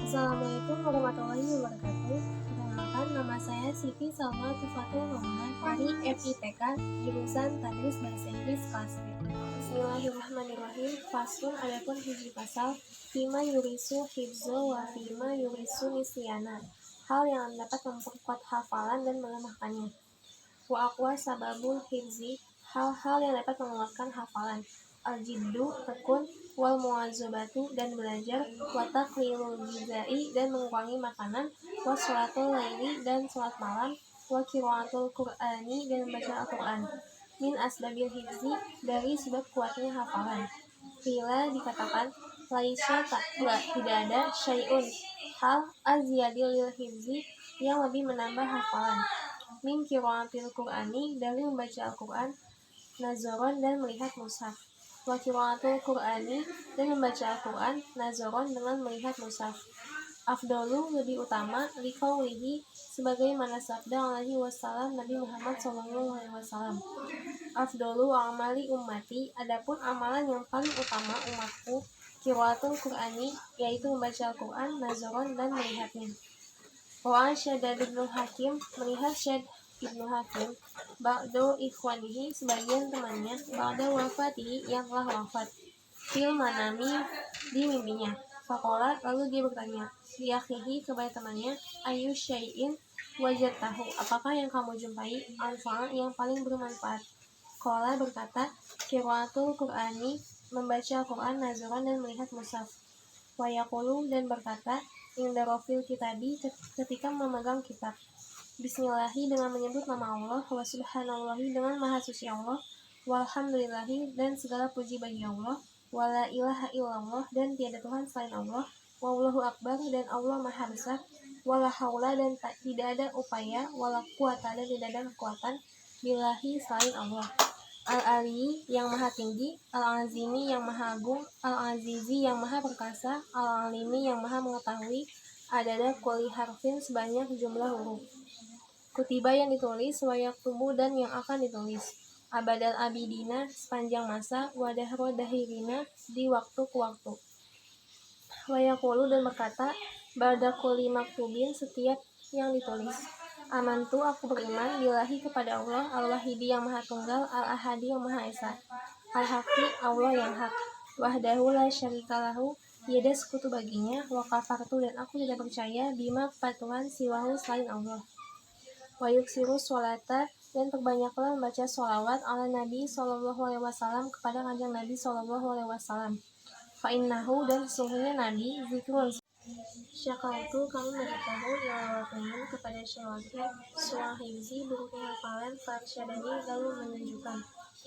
Assalamualaikum warahmatullahi wabarakatuh. Perkenalkan, nama saya Siti Salma Tufatul Roman dari FITK, jurusan Tadris Bahasa Inggris kelas B. Bismillahirrahmanirrahim. Faslun, adapun hiji pasal, fima yurisu hifzo wa fima yurisu nisyana. Hal yang dapat memperkuat hafalan dan melemahkannya. Wa aqwa sababul hifzi, hal-hal yang dapat menguatkan hafalan. Al-jiddu, tekun, wal muwazabatu, dan belajar, wa taqlilul gizai, dan mengurangi makanan, wa sholatul laili, dan sholat malam, wa qiraatul qur'ani, dan membaca Al-Quran. Min asbabil hifzi, dari sebab kuatnya hafalan. Qila, dikatakan, laisya tidak ada syai'un, hal azyadil lil hifzi, yang lebih menambah hafalan. Min qiraatil qur'ani, dari membaca Al-Quran, nazoron, dan melihat mushaf. Wa qiraatul qur'ani, dan membaca Al-Quran, nazoron, dengan melihat mushaf. Afdolu, lebih utama, liqaulihi, sebagaimana sabda alaihi wasallam Nabi Muhammad SAW. Afdolu amali ummati, adapun amalan yang paling utama umatku, qiraatul qur'ani, yaitu membaca Al-Quran, nazoron, dan melihatnya. Wa Syadad Ibnu Hakim, melihat Syed Ibnu Hakim, ba'du ikhwanihi, sebagian temannya, ba'da wafatihi, yang telah wafat, fil manami, di mimpinya. Faqala, lalu dia bertanya, li akhihi, kepada temannya, ayu syai'in wajadtahu, apakah yang kamu jumpai, anfa'a, yang paling bermanfaat. Qala, berkata, qiraatul qur'ani, membaca Al-Quran, nazoran, dan melihat mushaf. Wa yaqulu, dan berkata, inda rafil kitabi, ketika memegang kitab. Bismillahi, dengan menyebut nama Allah, wa subhanallahi, dengan maha suci Allah, walhamdulillahi, dan segala puji bagi Allah, wa la ilaha illallah, dan tiada Tuhan selain Allah, wallahu akbar, dan Allah maha besar, wala haula, dan tidak ada upaya, wala quwata, dan tidak ada kekuatan, billahi, selain Allah. Al-Ali, yang maha tinggi, Al-Azimi, yang maha agung, Al-Azizi, yang maha perkasa, Al-Alimi, yang maha mengetahui, adada kulli harfin, sebanyak jumlah huruf. Kutiba, yang ditulis, wa yaktubu, dan yang akan ditulis. Abadal abidina, sepanjang masa, wa dahro dahirina, di waktu ke waktu. Wa yaqulu, dan berkata, ba'da kulli maktubin, setiap yang ditulis. Amantu, aku beriman, billahi, kepada Allah, al-wahidi, yang maha tunggal, al-ahadi, yang maha esa, al-haqi, Allah yang hak, wahdahu la syarikalahu, tiada sekutu baginya, wa kafartu, dan aku tidak percaya, bima, kepada Tuhan, siwahu, selain Allah. Wa yuksiru sholata, dan perbanyaklah membaca sholawat ala Nabi SAW, kepada kanjeng Nabi SAW. Fa innahu, dan sesungguhnya Nabi, zikrun, syakaltu, kami memberitahu, ilawakumun, kepada syawakir, suahibzi, buruknya hafalan, farsyadani, lalu menunjukkan,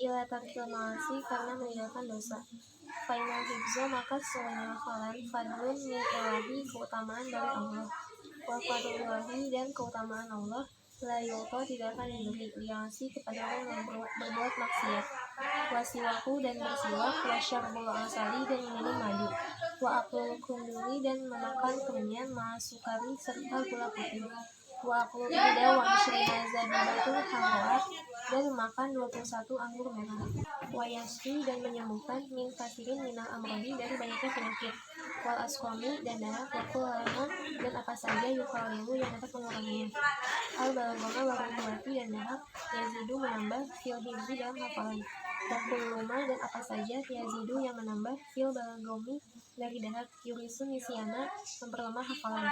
ila tarkil ma'asi, karena meninggalkan dosa. Fainal hibzo, maka sesungguhnya hafalan, fadlun min ilahi, keutamaan dari Allah, wa fadlullahi, dan keutamaan Allah, la yu'ta, tidak akan diberi, liasi, kepada orang yang berbuat maksiat, wasiwaku, dan bersiwak, wa syarbul asali, dan minum madu, wa aklul kunduli, dan memakan kemenyan, ma'asukari, serta gula putih, wa aklul ida wa isyrina zabibatul hamroat, dan memakan 21 anggur merah, wa yasfi, dan menyembuhkan, min kasirin minal amrodi, dari banyaknya penyakit, wal asqami, dan darah, wa kulalama, dan apa saja yukalilu, yang dapat menguranginya, al balagona, warahmati, dan darah, yazidu, menambah, fil hibzi, dalam hafalan, wa kulluma, dan apa saja, yazidu, yang menambah, fil balagomi, dari dahak, yurisun nisyana, memperlemah hafalan,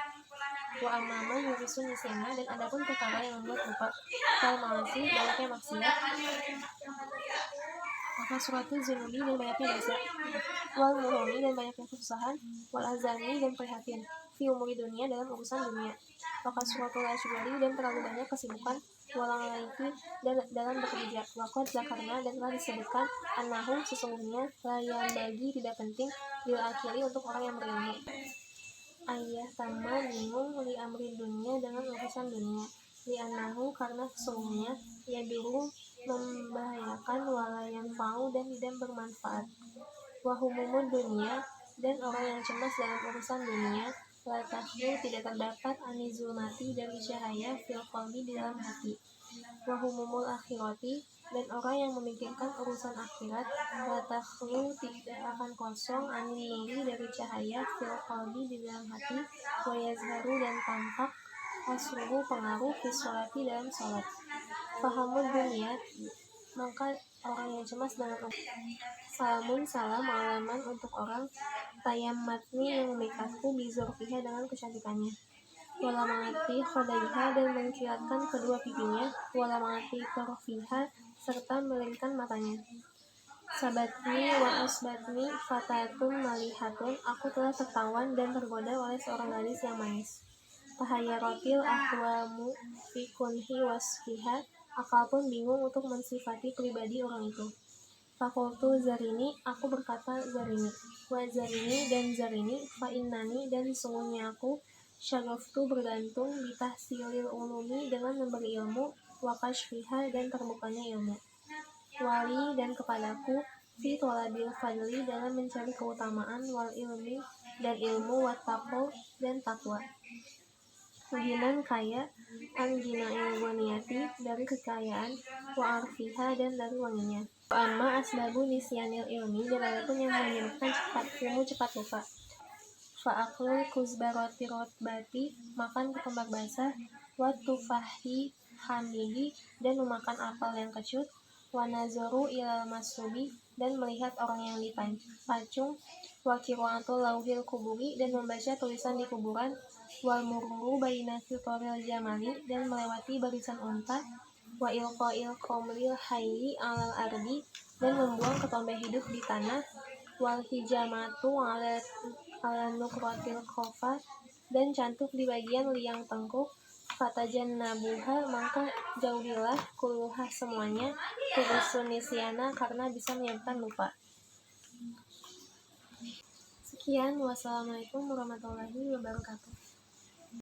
wa amama yurisun nisyana, dan adapun perkara yang membuat lupa, kal ma'asi, banyaknya maksiat, maka suratul zunubi, dan banyaknya dosa, wal muromi, dan banyaknya kesusahan, wal azami, dan prihatin, fi umuri dunia, dalam urusan dunia, maka suratul asyuri, dan terlalu banyak kesibukan, walang laiki, dan dalam bekerja, wakot zakarna, dan telah disebutkan, annahu, sesungguhnya, layan bagi, tidak penting, lil akili, untuk orang yang berilmu, ayah tama, bingung, li amri dunia, dengan urusan dunia, li annahu, karena sesungguhnya, ya dulu, membahayakan, walayan fa'u, dan tidak bermanfaat, wahumumud dunia, dan orang yang cemas dalam urusan dunia, la tahlu, tidak terdapat, anizulmati, dari cahaya, fil qalbi, di dalam hati, wahumumul akhirati, Dan orang yang memikirkan urusan akhirat, la takhlu tidak akan kosong anil nuri dari cahaya fil qalbi di dalam hati, wa yazharu dan tampak asruhu pengaruh fi sholati dalam sholat. Fahamud dunia, maka orang yang cemas dengan salamun salam alaman untuk orang tayammatni yang memikatku bizurfiha dengan kecantikannya, wala mengerti khodaiha dan mengkilatkan kedua pipinya, wala mengerti torfiha serta melingkan matanya. Sabatni wa asbatni fatatun malihatun, aku telah tertawan dan tergoda oleh seorang gadis yang manis. Tahayarotil ahwamu fi kunhi wasfiha, akal pun bingung untuk mensifati pribadi orang itu. Fakultu zarini, aku berkata zarini, wa zarini dan zarini, fa innani dan sesungguhnya aku, syagaftu bergantung bitahsilil ulumi dengan memberi ilmu, wa kashfiha dan terbukanya ilmu, wali dan kepadaku, fi tolabil fadli dalam mencari keutamaan, wal ilmi dan ilmu, wa taqwa dan takwa. Ginan kaya, an gina'il waniyati dari kekayaan, wa arfiha dan dari wanginya. Wa amma asbabu nisyanil ilmi, dan adapun yang menyebabkan ilmu cepat lupa. Fa aklul kuzbaroti rotbati, makan ketumbar basah, wa tufahi hamidi dan memakan apel yang kecut, wa nazoru ilal masubi dan melihat orang yang dipacung, wa qiraatul lauhil kuburi dan membaca tulisan di kuburan, wal mururu baina fitoril jamali dan melewati barisan unta, wa ilqail qomril hayyi alal ardi dan membuang ketombe hidup di tanah, wal hijamatu ala nukrotil khofa dan cantuk di bagian liang tengkuk, fatajan nabuha maka jauhilah kuluha semuanya, tubusun nisyana karena bisa menyebabkan lupa. Sekian, wassalamualaikum warahmatullahi wabarakatuh.